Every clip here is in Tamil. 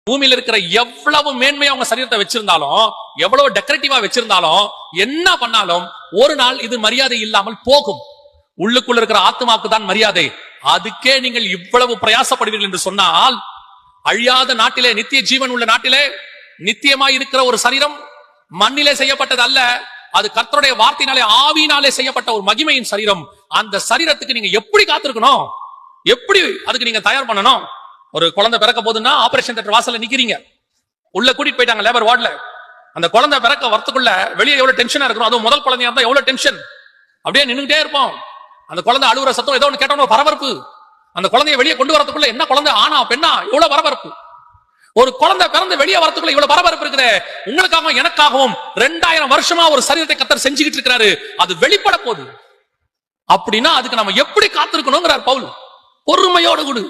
பூமியில இருக்கிற எவ்வளவு மேன்மையா உங்க சரீரத்தை வச்சிருந்தாலும், எவ்வளவு டெக்கரேட்டிவா வச்சிருந்தாலும், என்ன பண்ணாலும் ஒரு நாள் இது மரியாதை இல்லாமல் போகும். உள்ளுக்குள்ள இருக்கிற ஆத்மாக்கு தான் மரியாதை. அதுக்கே நீங்கள் இவ்வளவு பிரயாசப்படுவீர்கள் என்று சொன்னால், அழியாத நாட்டிலே, நித்திய ஜீவன் உள்ள நாட்டிலே, நித்தியமாய் இருக்கிற ஒரு சரீரம் மண்ணிலே செய்யப்பட்டது அல்ல, அது கர்த்தருடைய வார்த்தையினாலே ஆவியினாலே செய்யப்பட்ட ஒரு மகிமையின் சரீரம். அந்த சரீரத்துக்கு நீங்க எப்படி காத்திருக்கணும், எப்படி அதுக்கு நீங்க தயார் பண்ணணும்? ஒரு குழந்தை பிறக்க போதுன்னா ஆபரேஷன் தியேட்டர் வாசல்ல நிக்கிறீங்க, உள்ள கூட்டிட்டு போயிட்டாங்க லேபர் வார்டுல. அந்த குழந்தை பிறக்க வரத்துக்குள்ள வெளியே எவ்வளவு டென்ஷனா இருக்கணும். அதுவும் முதல் குழந்தையா இருந்தா எவ்வளவு டென்ஷன். அப்படியே நின்னுட்டே இருப்போம். அந்த குழந்தை அழுகுற சத்தம், ஏதோ ஒன்று கேட்டோம், பரபரப்பு. அந்த குழந்தைய வெளியே கொண்டு வரதுக்குள்ள என்ன குழந்தை ஆனா பெண்ணா, எவ்வளவு பரபரப்பு. ஒரு குழந்தை பிறந்து வெளியே வரதுக்குள்ள இவ்வளவு பரபரப்பு இருக்குது. உங்களுக்காகவும் எனக்காகவும் 2000 வருஷமா ஒரு சரீரத்தை கர்த்தர் செஞ்சுக்கிட்டு இருக்கிறாரு. அது வெளிப்பட போகுது. அப்படின்னா அதுக்கு நம்ம எப்படி காத்திருக்கணுங்கிறார் பவுல். பொறுமையோடு கூட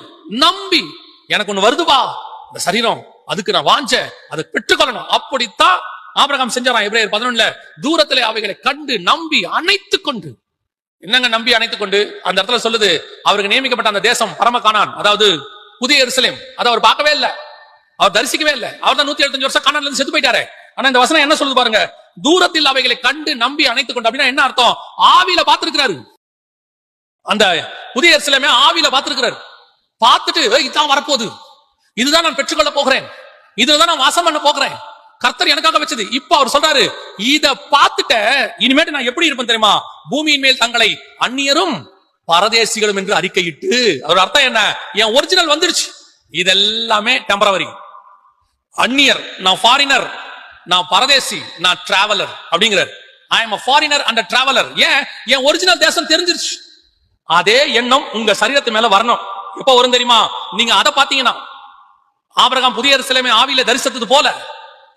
நம்பி, எனக்கு ஒண்ணு வருதுவா இந்த சரீரம், அதுக்கு நான் வாஞ்ச, அதை பெற்றுக்கொள்ளணும். அப்படித்தான் ஆபிரகாம் செஞ்சாராம். எபிரேயர் 11 தூரத்திலே அவைகளை கண்டு நம்பி அணைத்துக் கொண்டு. என்னங்க நம்பி அணைத்துக் கொண்டு? அந்த இடத்துல சொல்லுது, அவருக்கு நியமிக்கப்பட்ட அந்த தேசம் பரம கானான், அதாவது புதிய எருசலேம், அதை அவர் பார்க்கவே இல்லை, அவர் தரிசிக்கவே இல்லை. அவர் தான் 175 வருஷம் கானான்ல இருந்து செத்து போயிட்டாரு. ஆனா இந்த வசனம் என்ன சொல்லுது பாருங்க, தூரத்தில் அவைகளை கண்டு நம்பி அணைத்துக் கொண்டு. அப்படின்னா என்ன அர்த்தம்? ஆவியில பார்த்திருக்கிறாரு. அந்த புதிய எருசலேமே ஆவியில பார்த்திருக்கிறாரு. பார்த்துட்டு இதுதான் வரப்போகுது, இதுதான் நான் பெற்றுக்கொள்ள போகிறேன், இதுதான் நான் வாசம் பண்ண போகிறேன், கர்த்தர் எனக்காக வச்சது. இப்ப அவர் சொல்றாரு, இத பார்த்துட்ட இனிமேட்டு நான் எப்படி இருப்பேன் தெரியுமா? பூமியின் மேல் தங்களை அந்நியரும் பரதேசிகளும் என்று அறிக்கையிட்டு. அவர் அர்த்தம் என்ன? என் ஒரிஜினல் வந்துருச்சு, இதெல்லாமே டெம்பரவரி. அந்நியர், நான் ஃபாரினர், நான் பரதேசி, நான் டிராவலர் அப்படிங்கிறார். I am a foreigner and a traveler. ஏன்? என் ஒரிஜினல் தேசம் தெரிஞ்சிருச்சு. அதே எண்ணம் உங்க சரீரத்து மேல வரணும். எப்ப வரும் தெரியுமா? நீங்க அதை பாத்தீங்கன்னா, ஆபிரகாம் புதிய எருசலேமை ஆவியில தரிசித்தது போல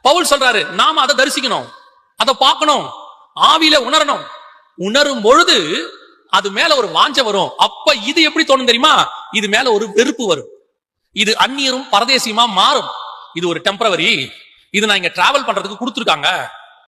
பவுல் சொல்றாரு, நாம அதை தரிசிக்கணும், அதை பார்க்கணும், ஆவியில உணரணும். உணரும் பொழுது அது மேல ஒரு வாஞ்ச வரும். அப்ப இது எப்படி தோணும் தெரியுமா? இது மேல ஒரு வெறுப்பு வரும். இது அந்நியரும் பரதேசியுமா மாறும். இது ஒரு டெம்பரவரி, இது நான் இங்க டிராவல் பண்றதுக்கு கொடுத்துருக்காங்க,